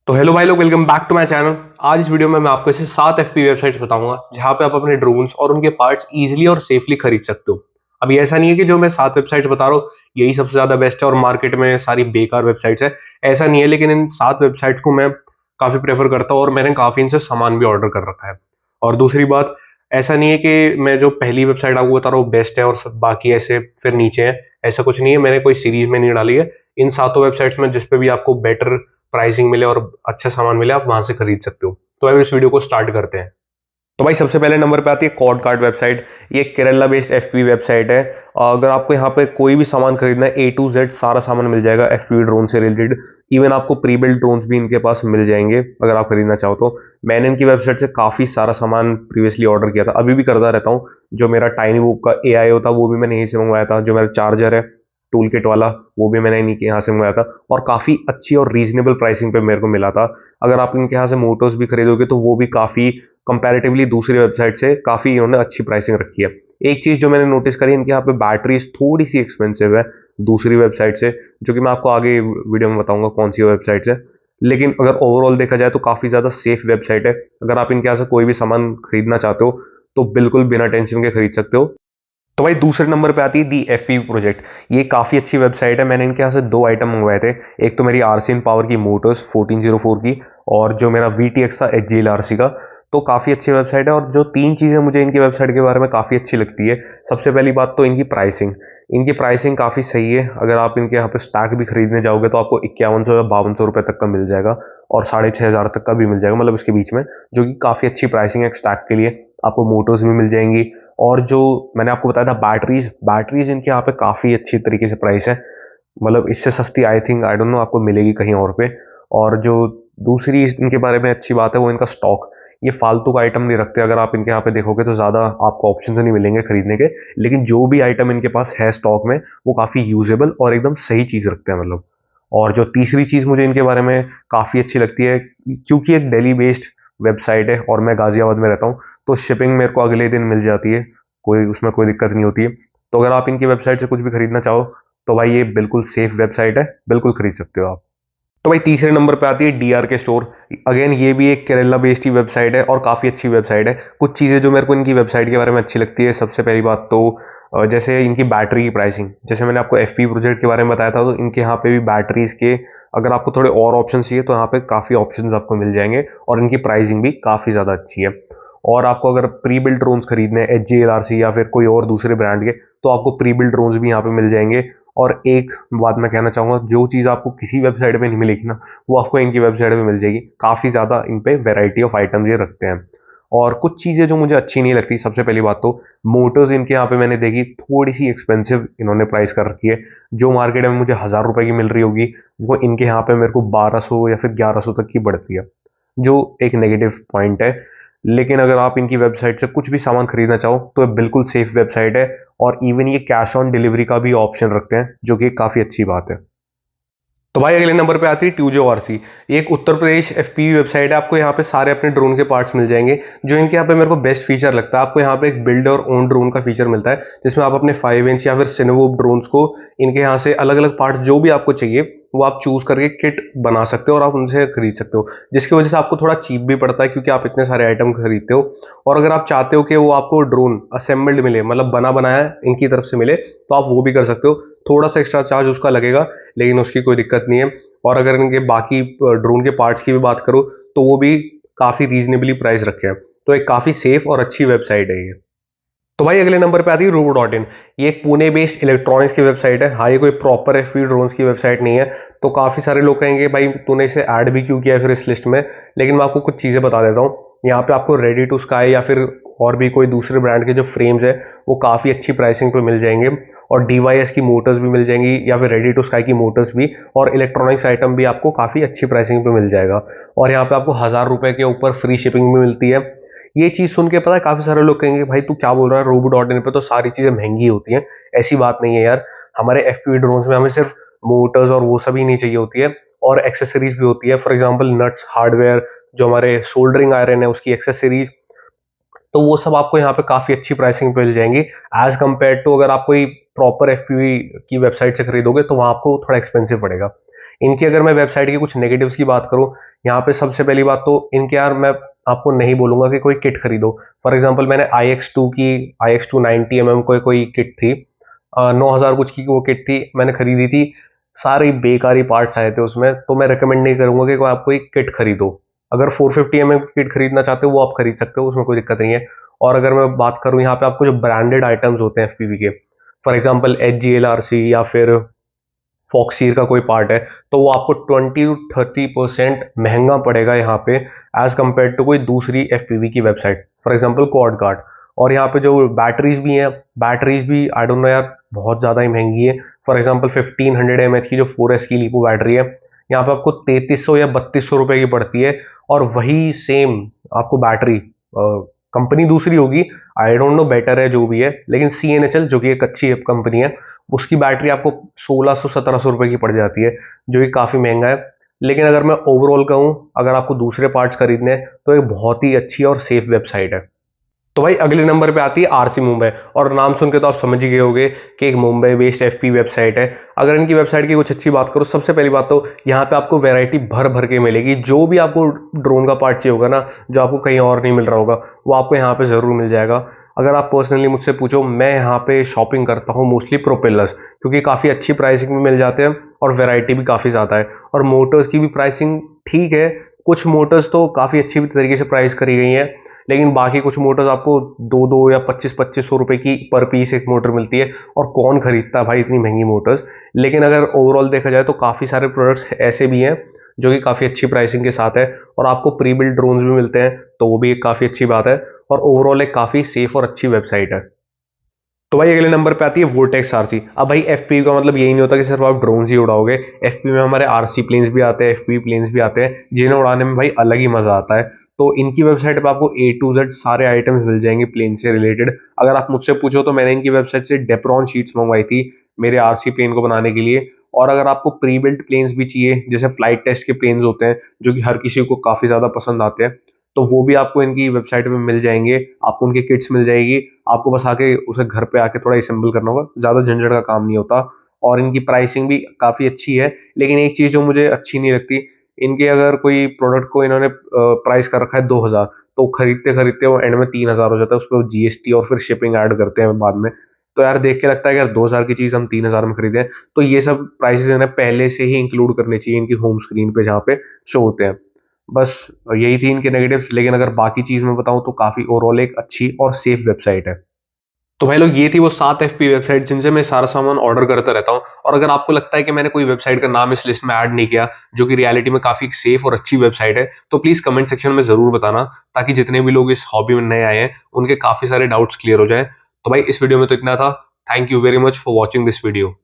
तो हेलो भाई लोग, welcome back to my channel. आज इस वीडियो में मैं आपको ऐसे 7 एफपीवी वेबसाइट्स बताऊंगा जहां पे आप अपने ड्रोन्स और उनके पार्ट्स इजीली और सेफली खरीद सकते हो। अभी ऐसा नहीं है कि जो मैं 7 वेबसाइट्स बता रहा हूँ यही सबसे ज्यादा बेस्ट है और मार्केट में सारी बेकार वेबसाइट्स है, ऐसा नहीं है। लेकिन इन 7 वेबसाइट्स को मैं काफी प्रेफर करता हूँ और मैंने काफी इनसे सामान भी ऑर्डर कर रखा है। और दूसरी बात, ऐसा नहीं है कि मैं जो पहली वेबसाइट आपको बता रहा हूँ बेस्ट है और सब बाकी ऐसे फिर नीचे है, ऐसा कुछ नहीं है। मैंने कोई सीरीज में नहीं डाली है। इन सातों वेबसाइट्स में जिस पे भी आपको बेटर प्राइसिंग मिले और अच्छा सामान मिले आप वहां से खरीद सकते हो। तो अब इस वीडियो को स्टार्ट करते हैं। तो भाई सबसे पहले नंबर पे आती है कॉर्ड कार्ड वेबसाइट। ये केरला बेस्ड एफपीवी वेबसाइट है। अगर आपको यहाँ पे कोई भी सामान खरीदना है A to Z सारा सामान मिल जाएगा एफपीवी ड्रोन से रिलेटेड। इवन आपको प्री बिल्ट ड्रोन्स भी इनके पास मिल जाएंगे अगर आप खरीदना चाहो तो। मैंने इनकी वेबसाइट से काफी सारा सामान प्रीवियसली ऑर्डर किया था, अभी भी करता रहता हूँ। जो मेरा टाइनी बुक का AIO था वो भी मैंने यहीं से मंगवाया था। जो मेरा चार्जर है टूल किट वाला वो भी मैंने इन्हीं के यहाँ से मंगवाया था और काफी अच्छी और रीजनेबल प्राइसिंग पे मेरे को मिला था। अगर आप इनके यहाँ से मोटर्स भी खरीदोगे तो वो भी काफी कंपैरेटिवली दूसरी वेबसाइट से काफी इन्होंने अच्छी प्राइसिंग रखी है। एक चीज जो मैंने नोटिस करी, इनके यहाँ पे बैटरीज थोड़ी सी एक्सपेंसिव है दूसरी वेबसाइट से, जो कि मैं आपको आगे वीडियो में बताऊंगा कौन सी वेबसाइट है। लेकिन अगर ओवरऑल देखा जाए तो काफी ज्यादा सेफ वेबसाइट है। अगर आप इनके यहाँ से कोई भी सामान खरीदना चाहते हो तो बिल्कुल बिना टेंशन के खरीद सकते हो। तो भाई दूसरे नंबर पे आती है दी एफपीवी प्रोजेक्ट। ये काफी अच्छी वेबसाइट है। मैंने इनके यहाँ से 2 आइटम मंगवाए थे। एक तो मेरी आरसीएन पावर की मोटर्स 1404 की, और जो मेरा VTX था HGLRC का। तो काफी अच्छी वेबसाइट है। और जो 3 चीजें मुझे इनकी वेबसाइट के बारे में काफी अच्छी लगती है, सबसे पहली बात तो इनकी प्राइसिंग। इनकी प्राइसिंग काफी सही है। अगर आप इनके यहाँ पे स्टैक भी खरीदने जाओगे तो आपको 5100 या 5200 रुपए तक का मिल जाएगा, और 6500 तक का भी मिल जाएगा, मतलब इसके बीच में, जो कि काफी अच्छी प्राइसिंग है स्टैक के लिए। आपको मोटर्स भी मिल जाएंगी। और जो मैंने आपको बताया था बैटरीज, बैटरीज इनके यहाँ पे काफी अच्छी तरीके से प्राइस है। मतलब इससे सस्ती I think I don't know आपको मिलेगी कहीं और पे। और जो दूसरी इनके बारे में अच्छी बात है वो इनका स्टॉक। ये फालतू का आइटम नहीं रखते। अगर आप इनके यहाँ पे देखोगे तो ज्यादा आपको ऑप्शन नहीं मिलेंगे खरीदने के, लेकिन जो भी आइटम इनके पास है स्टॉक में वो काफी यूजेबल और एकदम सही चीज रखते हैं, मतलब। और जो तीसरी चीज मुझे इनके बारे में काफी अच्छी लगती है, क्योंकि एक दिल्ली बेस्ड वेबसाइट है और मैं गाजियाबाद में रहता हूँ, तो शिपिंग मेरे को अगले दिन मिल जाती है। कोई उसमें कोई दिक्कत नहीं होती है। तो अगर आप इनकी वेबसाइट से कुछ भी खरीदना चाहो तो भाई ये बिल्कुल सेफ वेबसाइट है, बिल्कुल खरीद सकते हो आप। तो भाई तीसरे नंबर पे आती है DRK स्टोर। अगेन ये भी एक केरला बेस्ड ही वेबसाइट है और काफ़ी अच्छी वेबसाइट है। कुछ चीज़ें जो मेरे को इनकी वेबसाइट के बारे में अच्छी लगती है, सबसे पहली बात तो जैसे इनकी बैटरी की प्राइसिंग। जैसे मैंने आपको FP प्रोजेक्ट के बारे में बताया था, तो इनके यहाँ पे भी बैटरीज के अगर आपको थोड़े और ऑप्शन चाहिए तो यहाँ पे काफ़ी ऑप्शन आपको मिल जाएंगे, और इनकी प्राइसिंग भी काफ़ी ज़्यादा अच्छी है। और आपको अगर प्री बिल्ट ड्रोन्स खरीदने हैं HGLRC या फिर कोई और दूसरे ब्रांड के, तो आपको प्री बिल्ट ड्रोन्स भी यहाँ पे मिल जाएंगे। और एक बात मैं कहना चाहूंगा, जो चीज़ आपको किसी वेबसाइट पे नहीं मिलेगी ना, वो आपको इनकी वेबसाइट पे मिल जाएगी। काफ़ी ज़्यादा इन पे वेराइटी ऑफ आइटम्स ये रखते हैं। और कुछ चीज़ें जो मुझे अच्छी नहीं लगती, सबसे पहली बात तो मोटर्स इनके यहाँ पे मैंने देखी थोड़ी सी एक्सपेंसिव इन्होंने प्राइस कर रखी है। जो मार्केट में मुझे 1000 रुपए की मिल रही होगी, वो इनके यहाँ पे मेरे को 1200 या फिर 1100 तक की पड़ती है, जो एक नेगेटिव पॉइंट है। लेकिन अगर आप इनकी वेबसाइट से कुछ भी सामान खरीदना चाहो तो ये बिल्कुल सेफ वेबसाइट है। और इवन ये कैश ऑन डिलीवरी का भी ऑप्शन रखते हैं, जो कि काफ़ी अच्छी बात है। तो भाई अगले नंबर पे आती है TUJORC। ये एक उत्तर प्रदेश FPV वेबसाइट है। आपको यहाँ पे सारे अपने ड्रोन के पार्ट्स मिल जाएंगे। जो इनके यहाँ पे मेरे को बेस्ट फीचर लगता है, आपको यहाँ पे एक बिल्ड और ओन ड्रोन का फीचर मिलता है, जिसमें आप अपने 5 इंच या फिर सिनेवो ड्रोन्स को इनके यहाँ से अलग अलग पार्ट्स जो भी आपको चाहिए वो आप चूज करके किट बना सकते हो और आप उनसे खरीद सकते हो, जिसकी वजह से आपको थोड़ा चीप भी पड़ता है क्योंकि आप इतने सारे आइटम खरीदते हो। और अगर आप चाहते हो कि वो आपको ड्रोन असेंबल्ड मिले, मतलब बना बनाया इनकी तरफ से मिले, तो आप वो भी कर सकते हो। थोड़ा सा एक्स्ट्रा चार्ज उसका लगेगा, लेकिन उसकी कोई दिक्कत नहीं है। और अगर इनके बाकी ड्रोन के पार्ट्स की भी बात करूं तो वो भी काफ़ी रीजनेबली प्राइस रखे हैं। तो एक काफ़ी सेफ और अच्छी वेबसाइट है ये। तो भाई अगले नंबर पे आती है robo.in। ये एक पुणे बेस्ड इलेक्ट्रॉनिक्स की वेबसाइट है। हाँ, ये कोई प्रॉपर एफपी ड्रोन्स की वेबसाइट नहीं है। तो काफ़ी सारे लोग कहेंगे भाई तूने इसे ऐड भी क्यों किया है फिर इस लिस्ट में। लेकिन मैं आपको कुछ चीज़ें बता देता हूँ। यहाँ पे आपको रेडी टू स्काई या फिर और भी कोई दूसरे ब्रांड के जो फ्रेम्स है वो काफ़ी अच्छी प्राइसिंग पे मिल जाएंगे। और DYS की मोटर्स भी मिल जाएंगी या फिर रेडी टू स्काई की मोटर्स भी, और इलेक्ट्रॉनिक्स आइटम भी आपको काफ़ी अच्छी प्राइसिंग पे मिल जाएगा। और यहाँ पे आपको 1000 रुपए के ऊपर फ्री शिपिंग भी मिलती है। ये चीज सुन के पता है काफी सारे लोग कहेंगे भाई तू क्या बोल रहा है, robo.in पे तो सारी चीजें महंगी होती हैं। ऐसी बात नहीं है यार। हमारे FPV ड्रोन्स में हमें सिर्फ मोटर्स और वो सभी नहीं चाहिए होती है, और एक्सेसरीज भी होती है। फॉर एग्जांपल नट्स, हार्डवेयर, जो हमारे सोल्डरिंग आयरन है उसकी एक्सेसरीज, तो वो सब आपको यहाँ पे काफी अच्छी प्राइसिंग पे मिल जाएंगी एज कम्पेयर टू अगर आप कोई प्रॉपर FPV की वेबसाइट से खरीदोगे तो वहां आपको थोड़ा एक्सपेंसिव पड़ेगा। इनकी अगर मैं वेबसाइट की कुछ नेगेटिव्स की बात करूं, यहाँ पे सबसे पहली बात तो इनके यार मैं आपको नहीं बोलूंगा कि कोई किट खरीदो। फॉर एग्जांपल मैंने IX2 कोई किट थी, 9,000 कुछ की वो किट थी, मैंने खरीदी थी, सारे बेकारी पार्ट्स आए थे उसमें। तो मैं रिकमेंड नहीं करूंगा कि कोई आप कोई किट खरीदो। अगर 450 की किट खरीदना चाहते हो वो आप खरीद सकते हो, उसमें कोई दिक्कत नहीं है। और अगर मैं बात करूं यहाँ पे आपको जो ब्रांडेड आइटम्स होते हैं एफपीवी के, फॉर एग्जांपल HGLRC या फिर फॉक्सीर का कोई पार्ट है, तो वो आपको 20 to 30% महंगा पड़ेगा यहाँ पे एज कम्पेयर टू कोई दूसरी एफपीवी की website, for example quad card. और यहाँ पे जो बैटरीज भी हैं, बैटरीज भी आई डोंट नो यार बहुत ज़्यादा ही महंगी है। फॉर एग्जांपल 1500 mAh की जो 4S की लिपो बैटरी है, यहाँ पे आपको 3300 या 3200 रुपए की पड़ती है। और वही सेम आपको बैटरी, कंपनी दूसरी होगी, आई डोंट नो बेटर है जो भी है, लेकिन CNHL जो कि एक अच्छी कंपनी है, उसकी बैटरी आपको 1600-1700 रुपए की पड़ जाती है, जो कि काफ़ी महंगा है। लेकिन अगर मैं ओवरऑल कहूँ, अगर आपको दूसरे पार्ट्स खरीदने हैं तो एक बहुत ही अच्छी और सेफ वेबसाइट है। तो भाई अगले नंबर पे आती है आरसी मुंबई, और नाम सुन के तो आप समझ ही गए होंगे कि एक मुंबई बेस्ड एफपी वेबसाइट है। अगर इनकी वेबसाइट की कुछ अच्छी बात करो, सबसे पहली बात तो यहाँ पे आपको वैरायटी भर भर के मिलेगी। जो भी आपको ड्रोन का पार्ट चाहिए होगा ना, जो आपको कहीं और नहीं मिल रहा होगा, वो आपको यहाँ पे जरूर मिल जाएगा। अगर आप पर्सनली मुझसे पूछो, मैं यहाँ पे शॉपिंग करता हूँ मोस्टली प्रोपेलर्स, क्योंकि काफ़ी अच्छी प्राइसिंग में मिल जाते हैं और वैरायटी भी काफ़ी ज़्यादा है। और मोटर्स की भी प्राइसिंग ठीक है, कुछ मोटर्स तो काफ़ी अच्छी तरीके से प्राइस करी गई हैं, लेकिन बाकी कुछ मोटर्स आपको 2-2 या 25-2500 रुपए की पर पीस एक मोटर मिलती है, और कौन खरीदता है भाई इतनी महंगी मोटर्स। लेकिन अगर ओवरऑल देखा जाए तो काफ़ी सारे प्रोडक्ट्स ऐसे भी हैं जो कि काफ़ी अच्छी प्राइसिंग के साथ है, और आपको प्री बिल्ड ड्रोन्स भी मिलते हैं, तो वो भी एक काफ़ी अच्छी बात है। और ओवरऑल एक काफ़ी सेफ और अच्छी वेबसाइट है। तो भाई अगले नंबर पे आती है वोर्टेक्स आरसी। अब भाई एफपी का मतलब यही नहीं होता कि सिर्फ आप ड्रोन्स ही उड़ाओगे। एफपी में हमारे आरसी प्लेन्स भी आते हैं, एफपी प्लेन्स भी आते हैं, जिन्हें उड़ाने में भाई अलग ही मजा आता है। तो इनकी वेबसाइट पे आपको A to Z सारे आइटम्स मिल जाएंगे प्लेन से रिलेटेड। अगर आप मुझसे पूछो तो मैंने इनकी वेबसाइट से डेप्रोन शीट्स मंगवाई थी मेरे आरसी प्लेन को बनाने के लिए। और अगर आपको प्री बिल्ट प्लेन्स भी चाहिए, जैसे फ्लाइट टेस्ट के प्लेन्स होते हैं जो कि हर किसी को काफी ज्यादा पसंद आते हैं, तो वो भी आपको इनकी वेबसाइट पे मिल जाएंगे। आपको उनके किट्स मिल जाएगी, आपको बस आके उसे घर पे आके थोड़ा असेंबल करना होगा, ज्यादा झंझट का काम नहीं होता। और इनकी प्राइसिंग भी काफी अच्छी है। लेकिन एक चीज जो मुझे अच्छी नहीं लगती, इनके अगर कोई प्रोडक्ट को इन्होंने प्राइस कर रखा है 2,000, तो खरीदते खरीदते वो एंड में 3,000 हो जाता है, उस पर GST और फिर शिपिंग ऐड करते हैं बाद में। तो यार देख के लगता है कि यार 2,000 की चीज हम 3,000 में खरीदें। तो ये सब प्राइसेस इन्हें पहले से ही इंक्लूड करने चाहिए इनकी होम स्क्रीन पे जहाँ पे शो होते हैं। बस यही थी इनके नेगेटिव्स, लेकिन अगर बाकी चीज में बताऊं तो काफी ओवरऑल एक अच्छी और सेफ वेबसाइट है। तो भाई लोग, ये थी वो 7 एफपी वेबसाइट जिनसे मैं सारा सामान ऑर्डर करता रहता हूँ। और अगर आपको लगता है कि मैंने कोई वेबसाइट का नाम इस लिस्ट में ऐड नहीं किया जो कि रियलिटी में काफी सेफ और अच्छी वेबसाइट है, तो प्लीज कमेंट सेक्शन में जरूर बताना, ताकि जितने भी लोग इस हॉबी में नए आए हैं उनके काफी सारे डाउट्स क्लियर हो जाए। तो भाई इस वीडियो में तो इतना था। Thank you very much for watching this video.